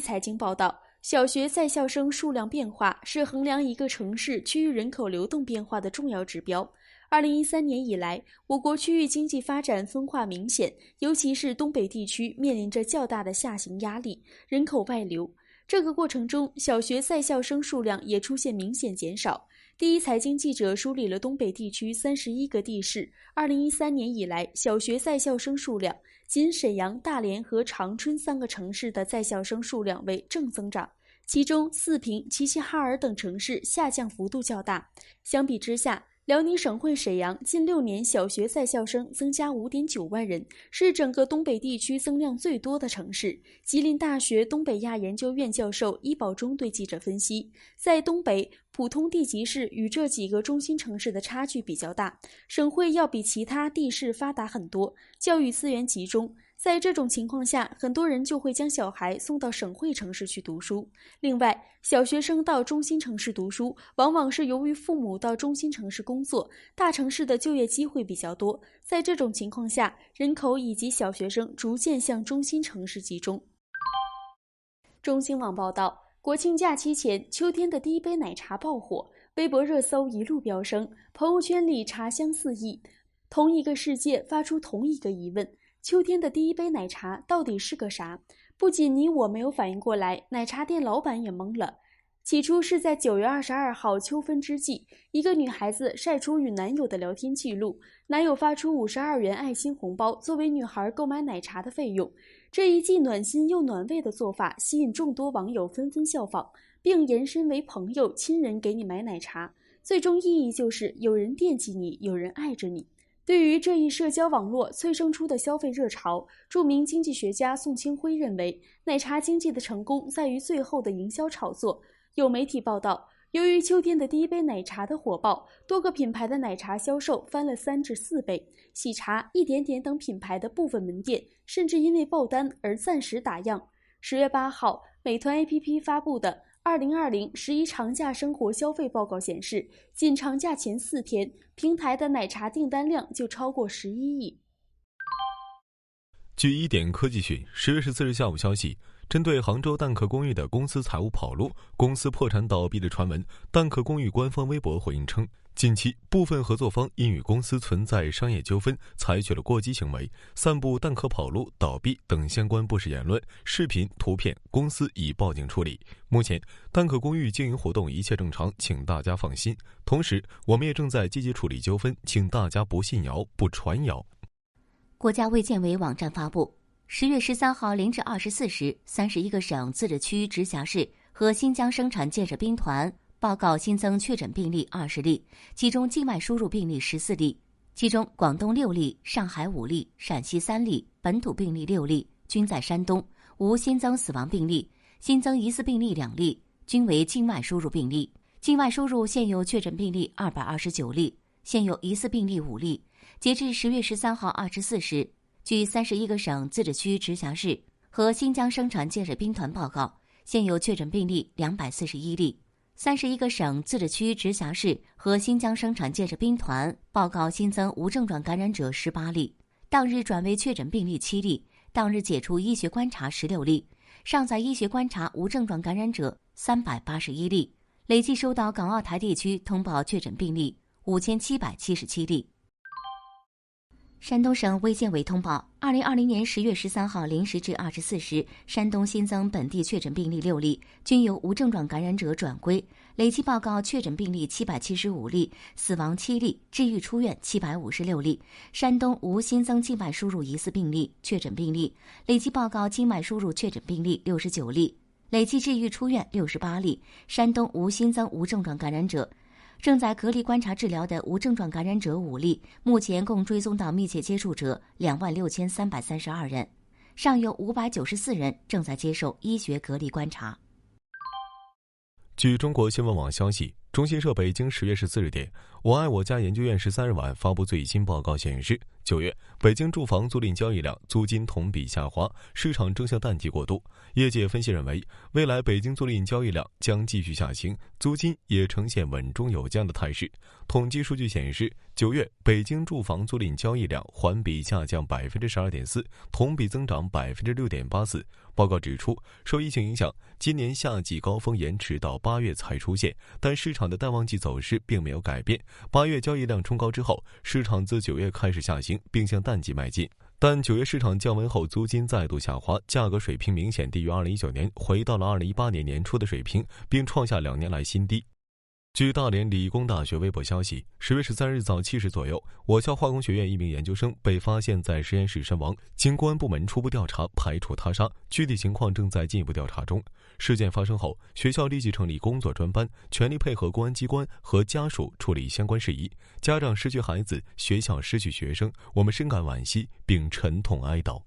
财经报道，小学在校生数量变化是衡量一个城市区域人口流动变化的重要指标。2013年以来，我国区域经济发展分化明显，尤其是东北地区面临着较大的下行压力，人口外流。这个过程中，小学在校生数量也出现明显减少。第一财经记者梳理了东北地区31个地市2013年以来小学在校生数量，仅沈阳、大连和长春3个城市的在校生数量为正增长，其中四平、齐齐哈尔等城市下降幅度较大。相比之下，辽宁省会沈阳近6年小学在校生增加 5.9 万人，是整个东北地区增量最多的城市。吉林大学东北亚研究院教授伊保中对记者分析，在东北，普通地级市与这几个中心城市的差距比较大，省会要比其他地市发达很多，教育资源集中。在这种情况下，很多人就会将小孩送到省会城市去读书。另外，小学生到中心城市读书，往往是由于父母到中心城市工作，大城市的就业机会比较多。在这种情况下，人口以及小学生逐渐向中心城市集中。中新网报道，国庆假期前，秋天的第一杯奶茶爆火，微博热搜一路飙升，朋友圈里茶香四溢。同一个世界发出同一个疑问：秋天的第一杯奶茶到底是个啥？不仅你我没有反应过来，奶茶店老板也懵了。起初是在9月22号秋分之际，一个女孩子晒出与男友的聊天记录，男友发出52元爱心红包作为女孩购买奶茶的费用。这一既暖心又暖胃的做法吸引众多网友纷纷效仿，并延伸为朋友、亲人给你买奶茶。最终意义就是有人惦记你，有人爱着你。对于这一社交网络催生出的消费热潮，著名经济学家宋清辉认为，奶茶经济的成功在于最后的营销炒作。有媒体报道，由于秋天的第一杯奶茶的火爆，多个品牌的奶茶销售翻了3至4倍，喜茶、一点点等品牌的部分门店甚至因为爆单而暂时打烊。10月8号，美团 APP 发布的2020 11长假生活消费报告显示，仅长假前4天，平台的奶茶订单量就超过11亿。据一点科技讯，10月14日下午消息，针对杭州蛋壳公寓的公司财务跑路、公司破产倒闭的传闻，蛋壳公寓官方微博回应称，近期部分合作方因与公司存在商业纠纷，采取了过激行为，散布蛋壳跑路、倒闭等相关不实言论、视频、图片，公司已报警处理。目前，蛋壳公寓经营活动一切正常，请大家放心。同时，我们也正在积极处理纠纷，请大家不信谣、不传谣。国家卫健委网站发布，10月13号0至24时，31个省、自治区、直辖市和新疆生产建设兵团报告新增确诊病例20例，其中境外输入病例14例，其中广东6例，上海5例，陕西3例，本土病例6例，均在山东，无新增死亡病例，新增疑似病例2例，均为境外输入病例。境外输入现有确诊病例229例，现有疑似病例5例。截至10月13号24时，据31个省、自治区、直辖市和新疆生产建设兵团报告，现有确诊病例241例。31个省、自治区、直辖市和新疆生产建设兵团报告新增无症状感染者18例，当日转为确诊病例7例，当日解除医学观察16例，尚在医学观察无症状感染者381例。累计收到港澳台地区通报确诊病例5777例。山东省卫健委通报，2020年10月13号0时至24时，山东新增本地确诊病例6例，均由无症状感染者转归，累计报告确诊病例775例，死亡7例，治愈出院756例。山东无新增境外输入疑似病例、确诊病例，累计报告境外输入确诊病例69例，累计治愈出院68例。山东无新增无症状感染者。正在隔离观察治疗的无症状感染者5例，目前共追踪到密切接触者26332人，尚有594人正在接受医学隔离观察。据中国新闻网消息，中新社北京10月14日电，我爱我家研究院13日晚发布最新报告显示， 9月，北京住房租赁交易量租金同比下滑，市场正向淡季过渡。业界分析认为，未来北京租赁交易量将继续下行，租金也呈现稳中有降的态势。统计数据显示，9月北京住房租赁交易量环比下降12.4%，同比增长6.84%。报告指出，受疫情影响，今年夏季高峰延迟到8月才出现，但市场的淡旺季走势并没有改变。8月交易量冲高之后，市场自9月开始下行，并向淡季迈进。但9月市场降温后，租金再度下滑，价格水平明显低于2019年，回到了2018年年初的水平，并创下2年来新低。据大连理工大学微博消息，10月13日早7时左右，我校化工学院一名研究生被发现在实验室身亡，经公安部门初步调查排除他杀，具体情况正在进一步调查中。事件发生后，学校立即成立工作专班，全力配合公安机关和家属处理相关事宜。家长失去孩子，学校失去学生，我们深感惋惜并沉痛哀悼。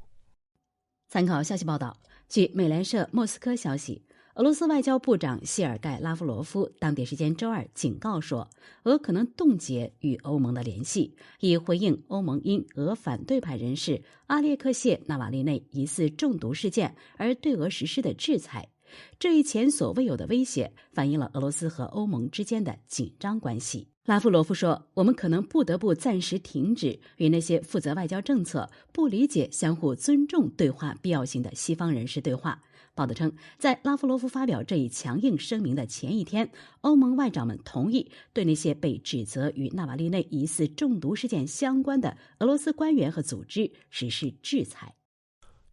参考消息报道，据美联社莫斯科消息，俄罗斯外交部长谢尔盖·拉夫罗夫当地时间周二警告说，俄可能冻结与欧盟的联系，以回应欧盟因俄反对派人士阿列克谢·纳瓦利内疑似中毒事件而对俄实施的制裁。这一前所未有的威胁反映了俄罗斯和欧盟之间的紧张关系。拉夫罗夫说，我们可能不得不暂时停止与那些负责外交政策、不理解相互尊重对话必要性的西方人士对话。报道称，在拉夫罗夫发表这一强硬声明的前一天，欧盟外长们同意对那些被指责与纳瓦利内疑似中毒事件相关的俄罗斯官员和组织实施制裁。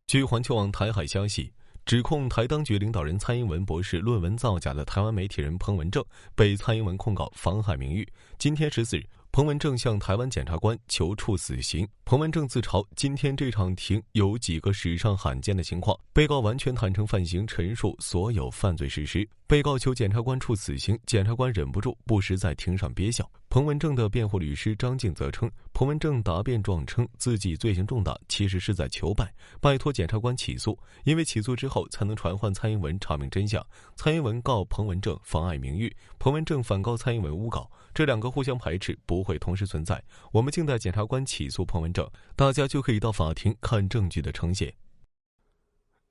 据环球网台海消息，指控台当局领导人蔡英文博士论文造假的台湾媒体人彭文正被蔡英文控告妨害名誉。今天14日，彭文正向台湾检察官求处死刑。彭文正自嘲，今天这场庭有几个史上罕见的情况，被告完全坦诚犯行，陈述所有犯罪事实。被告求检察官处死刑，检察官忍不住不时在庭上憋笑。彭文正的辩护律师张静则称，彭文正答辩状称自己罪行重大，其实是在求败，拜托检察官起诉，因为起诉之后才能传唤蔡英文查明真相。蔡英文告彭文正妨碍名誉，彭文正反告蔡英文诬告，这两个互相排斥，不会同时存在。我们静待检察官起诉彭文正，大家就可以到法庭看证据的呈现。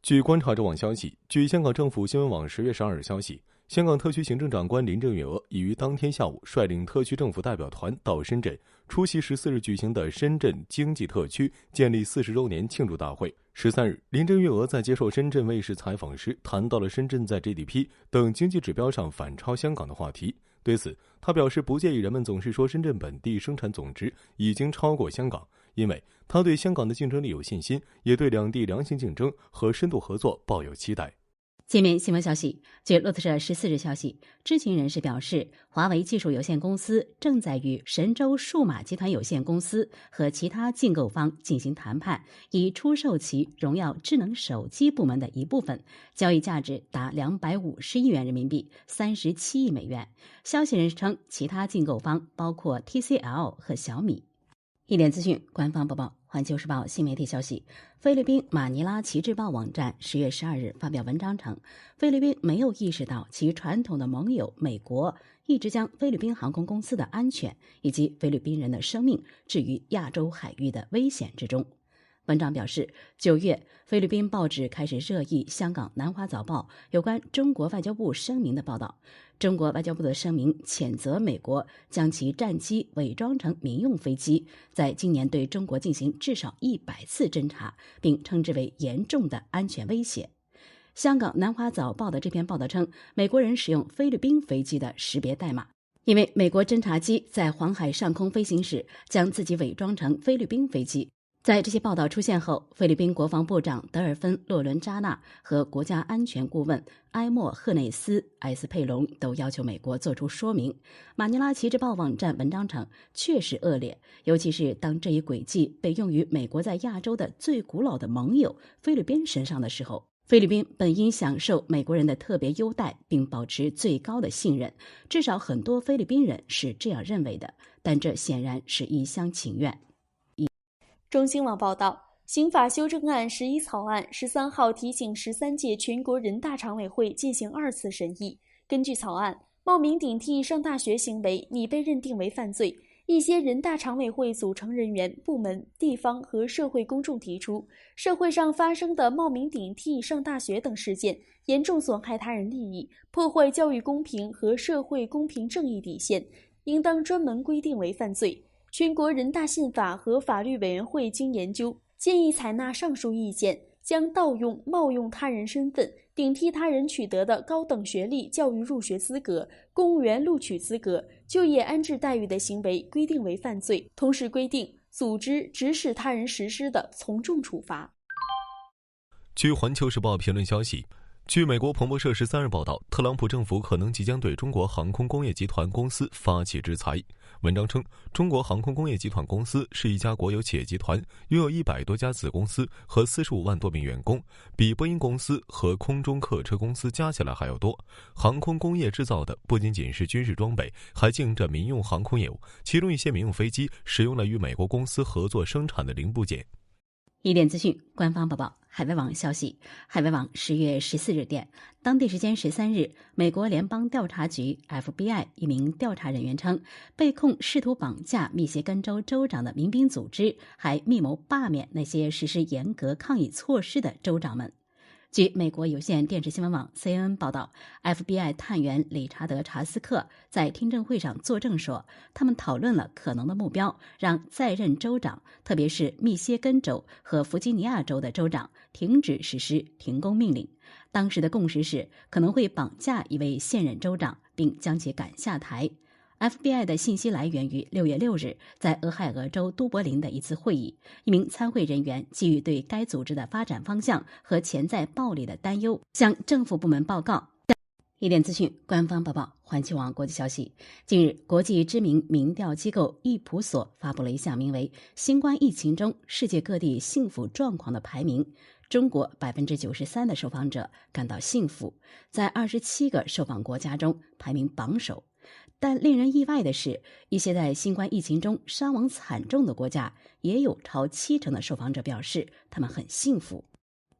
据观察者网消息，据香港政府新闻网10月12日消息，香港特区行政长官林郑月娥已于当天下午率领特区政府代表团到深圳出席14日举行的深圳经济特区建立40周年庆祝大会。13日，林郑月娥在接受深圳卫视采访时谈到了深圳在 GDP 等经济指标上反超香港的话题。对此，他表示不介意人们总是说深圳本地生产总值已经超过香港，因为他对香港的竞争力有信心，也对两地良性竞争和深度合作抱有期待。界面新闻消息，据路透社14日消息，知情人士表示，华为技术有限公司正在与神州数码集团有限公司和其他竞购方进行谈判，以出售其荣耀智能手机部门的一部分，交易价值达250亿元人民币，37亿美元。消息人士称，其他竞购方包括 TCL 和小米。一点资讯，官方播报。环球时报新媒体消息，菲律宾马尼拉旗帜报网站10月12日发表文章称，菲律宾没有意识到其传统的盟友美国一直将菲律宾航空公司的安全以及菲律宾人的生命置于亚洲海域的危险之中。文章表示，9月，菲律宾报纸开始热议香港南华早报有关中国外交部声明的报道。中国外交部的声明谴责美国将其战机伪装成民用飞机，在今年对中国进行至少100次侦察，并称之为严重的安全威胁。香港南华早报的这篇报道称，美国人使用菲律宾飞机的识别代码，因为美国侦察机在黄海上空飞行时将自己伪装成菲律宾飞机。在这些报道出现后，菲律宾国防部长德尔芬·洛伦扎纳和国家安全顾问埃莫·赫内斯·埃斯佩隆都要求美国做出说明。马尼拉旗帜报网站文章称，确实恶劣，尤其是当这一轨迹被用于美国在亚洲的最古老的盟友菲律宾身上的时候。菲律宾本应享受美国人的特别优待，并保持最高的信任，至少很多菲律宾人是这样认为的，但这显然是一厢情愿。中新网报道，刑法修正案11草案13号提请13届全国人大常委会进行2次审议。根据草案，冒名顶替上大学行为拟被认定为犯罪，一些人大常委会组成人员、部门、地方和社会公众提出，社会上发生的冒名顶替上大学等事件，严重损害他人利益，破坏教育公平和社会公平正义底线，应当专门规定为犯罪。全国人大宪法和法律委员会经研究，建议采纳上述意见，将盗用、冒用他人身份、顶替他人取得的高等学历、教育入学资格、公务员录取资格、就业安置待遇的行为规定为犯罪，同时规定组织、指使他人实施的，从重处罚。据《环球时报》评论消息，据美国彭博社13日报道，特朗普政府可能即将对中国航空工业集团公司发起制裁。文章称，中国航空工业集团公司是一家国有企业集团，拥有100多家子公司和45万多名员工，比波音公司和空中客车公司加起来还要多。航空工业制造的不仅仅是军事装备，还经营着民用航空业务，其中一些民用飞机使用了与美国公司合作生产的零部件。一点资讯，官方播报。海外网消息，海外网10月14日电，当地时间13日，美国联邦调查局 FBI 一名调查人员称，被控试图绑架密歇根州州长的民兵组织，还密谋罢免那些实施严格抗议措施的州长们。据美国有线电视新闻网 CNN 报道， FBI 探员理查德·查斯克在听证会上作证说，他们讨论了可能的目标，让在任州长，特别是密歇根州和弗吉尼亚州的州长停止实施停工命令。当时的共识是可能会绑架一位现任州长，并将其赶下台。FBI 的信息来源于6月6日在俄亥俄州都柏林的一次会议，一名参会人员基于对该组织的发展方向和潜在暴力的担忧，向政府部门报告。一点资讯，官方报报。环球网国际消息，近日，国际知名民调机构易普索发布了一项名为《新冠疫情中世界各地幸福状况》的排名。中国93%的受访者感到幸福，在27个受访国家中排名榜首。但令人意外的是，一些在新冠疫情中伤亡惨重的国家，也有超70%的受访者表示他们很幸福。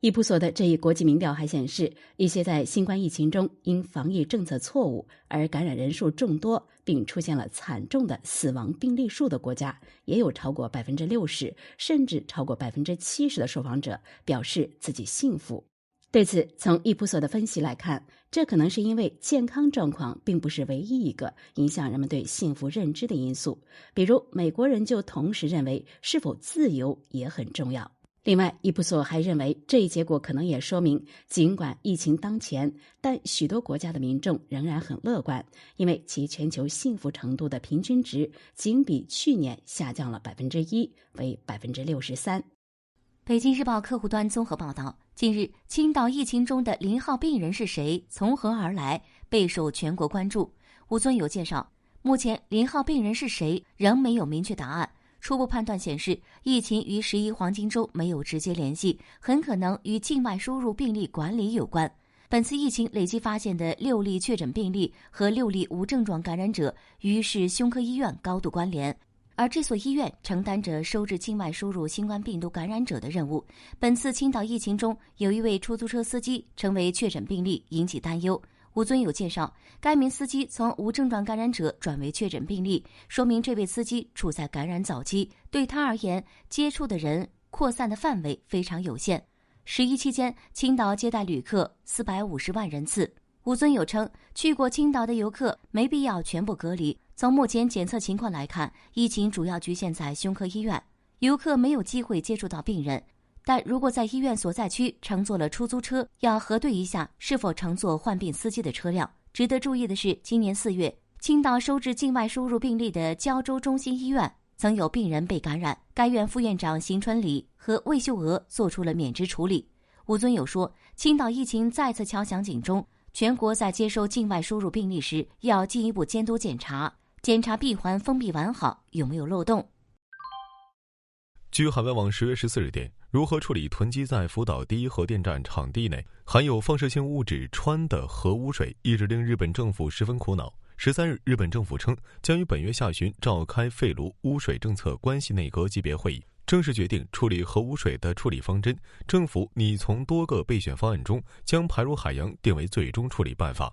易普索的这一国际民调还显示，一些在新冠疫情中因防疫政策错误而感染人数众多，并出现了惨重的死亡病例数的国家，也有超过60%，甚至超过70%的受访者表示自己幸福。对此，从易普索的分析来看，这可能是因为健康状况并不是唯一一个影响人们对幸福认知的因素。比如，美国人就同时认为是否自由也很重要。另外，易普索还认为，这一结果可能也说明，尽管疫情当前，但许多国家的民众仍然很乐观，因为其全球幸福程度的平均值仅比去年下降了1%，为63%。北京日报客户端综合报道，近日，青岛疫情中的0号病人是谁，从何而来，备受全国关注。吴尊友介绍，目前0号病人是谁仍没有明确答案。初步判断显示，疫情与11黄金周没有直接联系，很可能与境外输入病例管理有关。本次疫情累计发现的6例确诊病例和6例无症状感染者与市胸科医院高度关联，而这所医院承担着收治境外输入新冠病毒感染者的任务。本次青岛疫情中，有一位出租车司机成为确诊病例，引起担忧。吴尊友介绍，该名司机从无症状感染者转为确诊病例，说明这位司机处在感染早期，对他而言，接触的人扩散的范围非常有限。11期间，青岛接待旅客450万人次。吴尊友称，去过青岛的游客没必要全部隔离。从目前检测情况来看，疫情主要局限在胸科医院，游客没有机会接触到病人。但如果在医院所在区乘坐了出租车，要核对一下是否乘坐患病司机的车辆。值得注意的是，今年4月，青岛收治境外输入病例的胶州中心医院曾有病人被感染，该院副院长邢春礼和魏秀娥做出了免职处理。吴尊友说，青岛疫情再次敲响警钟，全国在接收境外输入病例时要进一步监督检查闭环封闭完好，有没有漏洞。据海外网10月14日电，如何处理囤积在福岛第一核电站场地内含有放射性物质氚的核污水，一直令日本政府十分苦恼。13日，日本政府称将于本月下旬召开废炉污水政策关系内阁级别会议，正式决定处理核污水的处理方针。政府拟从多个备选方案中将排入海洋定为最终处理办法。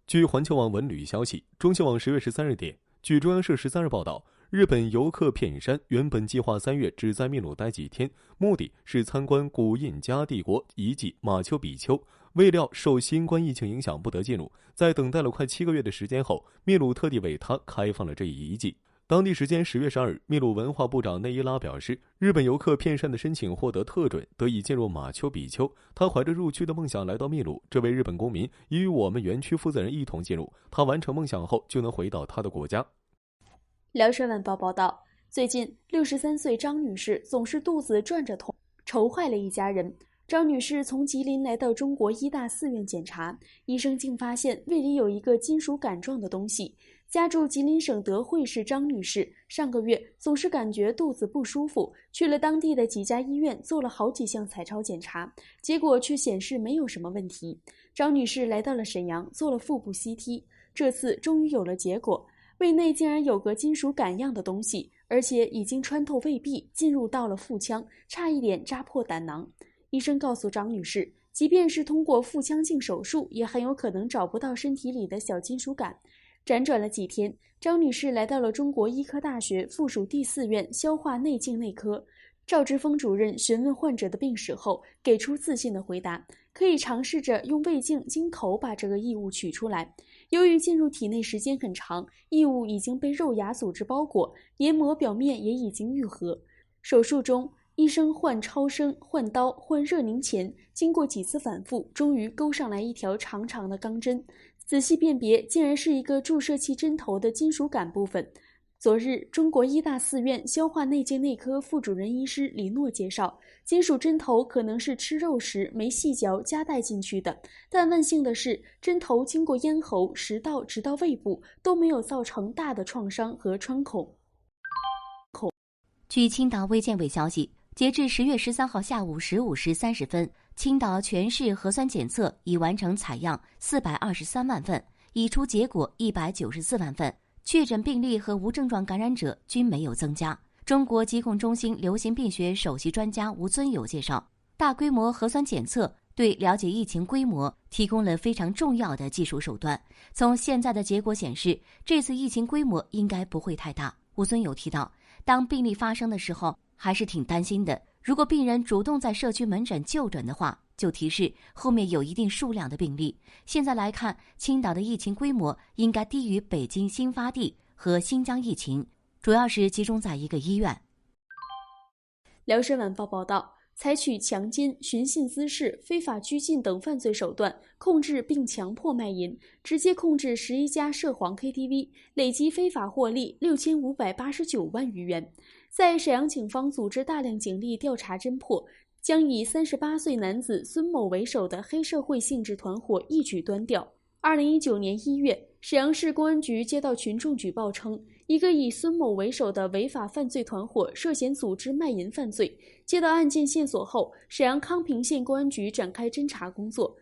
据环球网文旅消息，中新网10月13日电，据中央社13日报道，日本游客片野山原本计划3月只在秘鲁待几天，目的是参观古印加帝国遗迹马丘比丘。未料受新冠疫情影响不得进入，在等待了快7个月的时间后，秘鲁特地为他开放了这一遗迹。当地时间10月12日，秘鲁文化部长内伊拉表示，日本游客片山的申请获得特准，得以进入马丘比丘。他怀着入区的梦想来到秘鲁，这位日本公民已与我们园区负责人一同进入。他完成梦想后就能回到他的国家。辽沈晚报报道，最近63岁张女士总是肚子转着痛，愁坏了一家人。张女士从吉林来到中国医大4院检查，医生竟发现胃里有一个金属杆状的东西。家住吉林省德惠市张女士上个月总是感觉肚子不舒服，去了当地的几家医院做了好几项彩超检查，结果却显示没有什么问题。张女士来到了沈阳做了腹部 CT， 这次终于有了结果，胃内竟然有个金属杆样的东西，而且已经穿透胃壁进入到了腹腔，差一点扎破胆囊。医生告诉张女士，即便是通过腹腔镜手术，也很有可能找不到身体里的小金属杆。辗转了几天，张女士来到了中国医科大学附属第4院消化内镜内科。赵之峰主任询问患者的病史后，给出自信的回答，可以尝试着用胃镜经口把这个异物取出来。由于进入体内时间很长，异物已经被肉芽组织包裹，黏膜表面也已经愈合。手术中，医生换超声、换刀、换热凝钳，经过几次反复，终于勾上来一条长长的钢针。仔细辨别，竟然是一个注射器针头的金属杆部分。昨日，中国医大4院消化内镜内科副主任医师李诺介绍，金属针头可能是吃肉时没细嚼夹带进去的，但万幸的是，针头经过咽喉、食道直到胃部都没有造成大的创伤和穿孔。据青岛卫健委消息，截至10月13号下午15时30分，青岛全市核酸检测已完成采样423万份，已出结果194万份，确诊病例和无症状感染者均没有增加。中国疾控中心流行病学首席专家吴尊友介绍，大规模核酸检测对了解疫情规模提供了非常重要的技术手段。从现在的结果显示，这次疫情规模应该不会太大。吴尊友提到，当病例发生的时候，还是挺担心的。如果病人主动在社区门诊就诊的话，就提示后面有一定数量的病例。现在来看，青岛的疫情规模应该低于北京新发地和新疆疫情，主要是集中在一个医院。辽沈晚报报道，采取强奸、寻衅滋事、非法拘禁等犯罪手段控制并强迫卖淫，直接控制11家涉黄 KTV， 累计非法获利6589万余元。在沈阳警方组织大量警力调查侦破，将以38岁男子孙某为首的黑社会性质团伙一举端掉。2019年1月，沈阳市公安局接到群众举报称，一个以孙某为首的违法犯罪团伙涉嫌组织卖淫犯罪。接到案件线索后，沈阳康平县公安局展开侦查工作。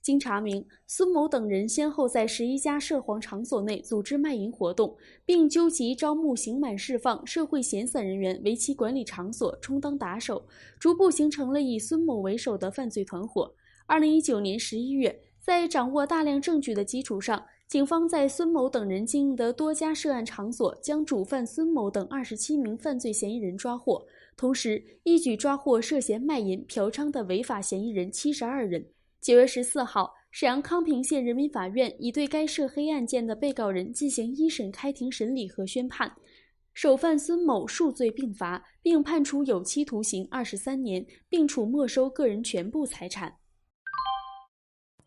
经查明，孙某等人先后在11家涉黄场所内组织卖淫活动，并纠集招募刑满释放社会闲散人员为其管理场所充当打手，逐步形成了以孙某为首的犯罪团伙。2019年11月，在掌握大量证据的基础上，警方在孙某等人经营的多家涉案场所将主犯孙某等27名犯罪嫌疑人抓获，同时一举抓获涉嫌卖淫、嫖娼的违法嫌疑人72人。9月14号，沈阳康平县人民法院已对该涉黑案件的被告人进行一审开庭审理和宣判，首犯孙某数罪并罚，并判处有期徒刑23年，并处没收个人全部财产。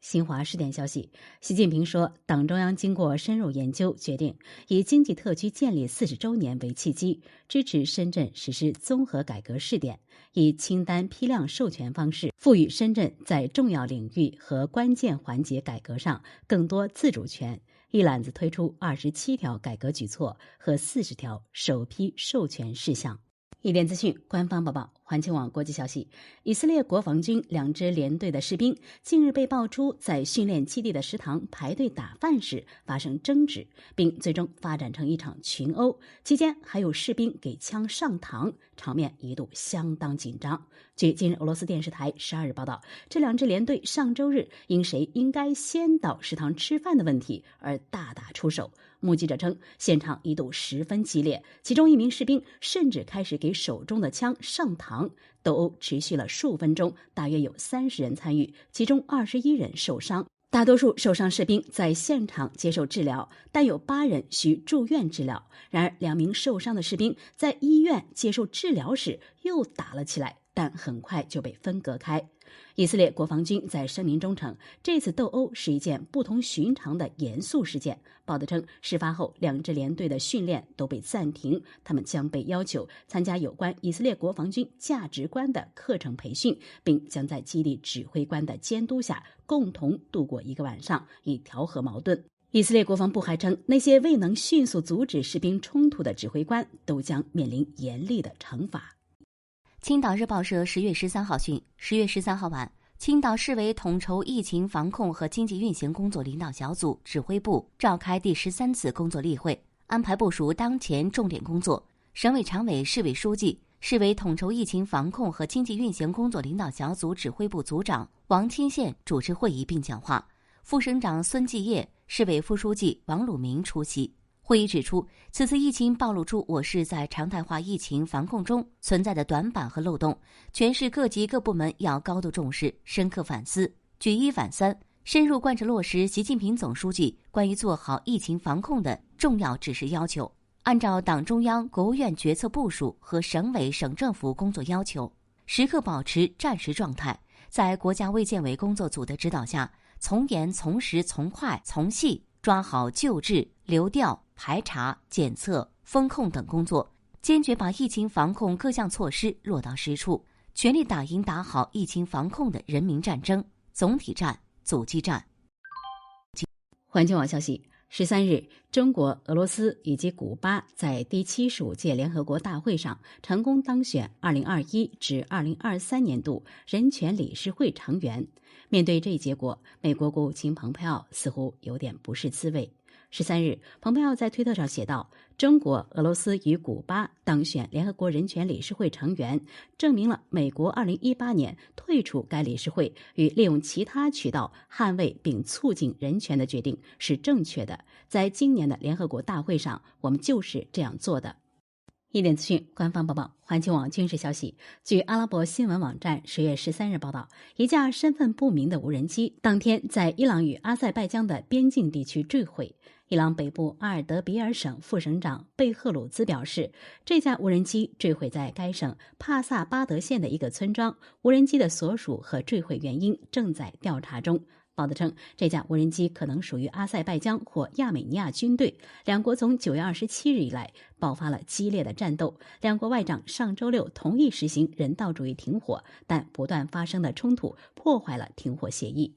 新华视点消息，习近平说，党中央经过深入研究，决定以经济特区建立40周年为契机，支持深圳实施综合改革试点，以清单批量授权方式，赋予深圳在重要领域和关键环节改革上更多自主权，一揽子推出27条改革举措和40条首批授权事项。一点资讯，官方报道。环球网国际消息，以色列国防军2支连队的士兵近日被爆出在训练基地的食堂排队打饭时发生争执，并最终发展成一场群殴，期间还有士兵给枪上膛，场面一度相当紧张。据今日俄罗斯电视台12日报道，这2支连队上周日因谁应该先到食堂吃饭的问题而大打出手。目击者称，现场一度十分激烈，其中一名士兵甚至开始给手中的枪上膛。斗殴持续了数分钟，大约有30人参与，其中21人受伤。大多数受伤士兵在现场接受治疗，但有8人需住院治疗。然而，2名受伤的士兵在医院接受治疗时又打了起来，但很快就被分隔开。以色列国防军在声明中称，这次斗殴是一件不同寻常的严肃事件。报道称，事发后2支连队的训练都被暂停，他们将被要求参加有关以色列国防军价值观的课程培训，并将在基地指挥官的监督下共同度过1个晚上，以调和矛盾。以色列国防部还称，那些未能迅速阻止士兵冲突的指挥官都将面临严厉的惩罚。青岛日报社10月13号讯，10月13号晚，青岛市委统筹疫情防控和经济运行工作领导小组指挥部召开第13次工作例会，安排部署当前重点工作。省委常委、市委书记、市委统筹疫情防控和经济运行工作领导小组指挥部组长王清宪主持会议并讲话，副省长孙继业、市委副书记王鲁明出席。会议指出，此次疫情暴露出我市在常态化疫情防控中存在的短板和漏洞，全市各级各部门要高度重视，深刻反思，举一反三，深入贯彻落实习近平总书记关于做好疫情防控的重要指示要求，按照党中央、国务院决策部署和省委省政府工作要求，时刻保持战时状态，在国家卫健委工作组的指导下，从严从实从快从细抓好救治、流调、排查、检测、风控等工作，坚决把疫情防控各项措施落到实处，全力打赢打好疫情防控的人民战争，总体战、阻击战。环球网消息，13日，中国、俄罗斯以及古巴在第75届联合国大会上成功当选2021至2023年度人权理事会成员。面对这一结果，美国国务卿蓬佩奥似乎有点不是滋味。13日，蓬佩奥在推特上写道：“中国、俄罗斯与古巴当选联合国人权理事会成员，证明了美国2018年退出该理事会与利用其他渠道捍卫并促进人权的决定是正确的。在今年的联合国大会上，我们就是这样做的。”一点资讯，官方报道，环球网军事消息，据阿拉伯新闻网站10月13日报道，一架身份不明的无人机当天在伊朗与阿塞拜疆的边境地区坠毁。伊朗北部阿尔德比尔省副省长贝赫鲁兹表示，这架无人机坠毁在该省帕萨巴德县的一个村庄，无人机的所属和坠毁原因正在调查中。报道称，这架无人机可能属于阿塞拜疆或亚美尼亚军队。两国从9月27日以来爆发了激烈的战斗。两国外长上周六同意实行人道主义停火，但不断发生的冲突破坏了停火协议。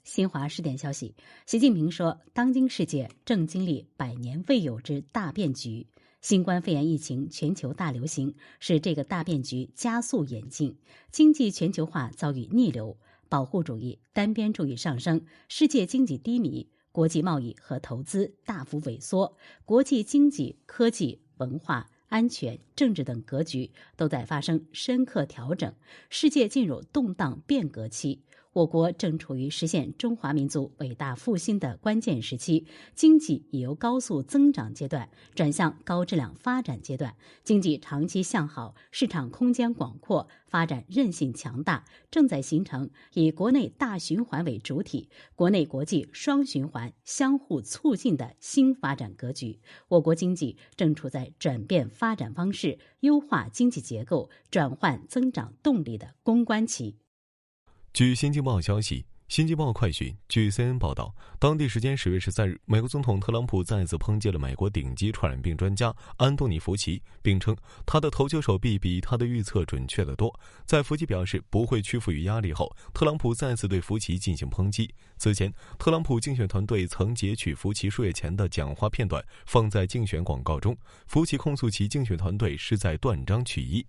新华视点消息，习近平说，当今世界正经历100年未有之大变局。新冠肺炎疫情全球大流行，使这个大变局加速演进，经济全球化遭遇逆流。保护主义、单边主义上升，世界经济低迷，国际贸易和投资大幅萎缩，国际经济、科技、文化、安全、政治等格局都在发生深刻调整，世界进入动荡变革期。我国正处于实现中华民族伟大复兴的关键时期，经济已由高速增长阶段转向高质量发展阶段，经济长期向好，市场空间广阔，发展韧性强大，正在形成以国内大循环为主体，国内国际双循环相互促进的新发展格局。我国经济正处在转变发展方式、优化经济结构、转换增长动力的攻关期。据新京报消息，新京报快讯，据 CNN 报道，当地时间10月13日，美国总统特朗普再次抨击了美国顶级传染病专家安东尼·福奇，并称他的投球手臂比他的预测准确得多。在福奇表示不会屈服于压力后，特朗普再次对福奇进行抨击。此前，特朗普竞选团队曾截取福奇数月前的讲话片段放在竞选广告中，福奇控诉其竞选团队是在断章取义。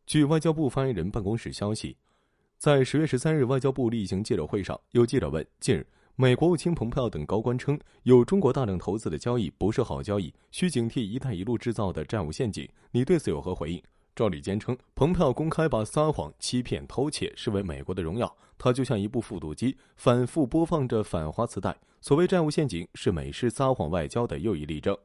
据外交部发言人办公室消息，在10月13日外交部例行记者会上，有记者问：近日，美国务卿蓬佩奥等高官称，有中国大量投资的交易不是好交易，需警惕"一带一路"制造的债务陷阱。你对此有何回应？赵立坚称，蓬佩奥公开把撒谎、欺骗、偷窃视为美国的荣耀，他就像一部复读机，反复播放着反华磁带。所谓债务陷阱，是美式撒谎外交的又一例证。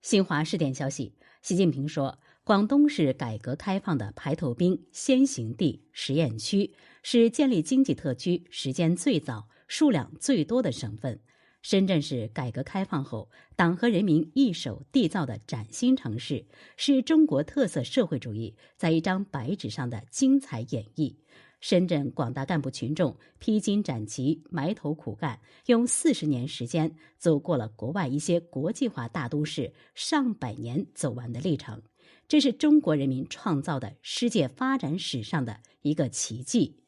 新华视点消息，习近平说，广东是改革开放的排头兵、先行地、实验区，是建立经济特区时间最早、数量最多的省份。深圳是改革开放后党和人民一手缔造的崭新城市，是中国特色社会主义在一张白纸上的精彩演绎。深圳广大干部群众披荆斩棘、埋头苦干，用40年时间走过了国外一些国际化大都市上百年走完的历程。这是中国人民创造的世界发展史上的一个奇迹。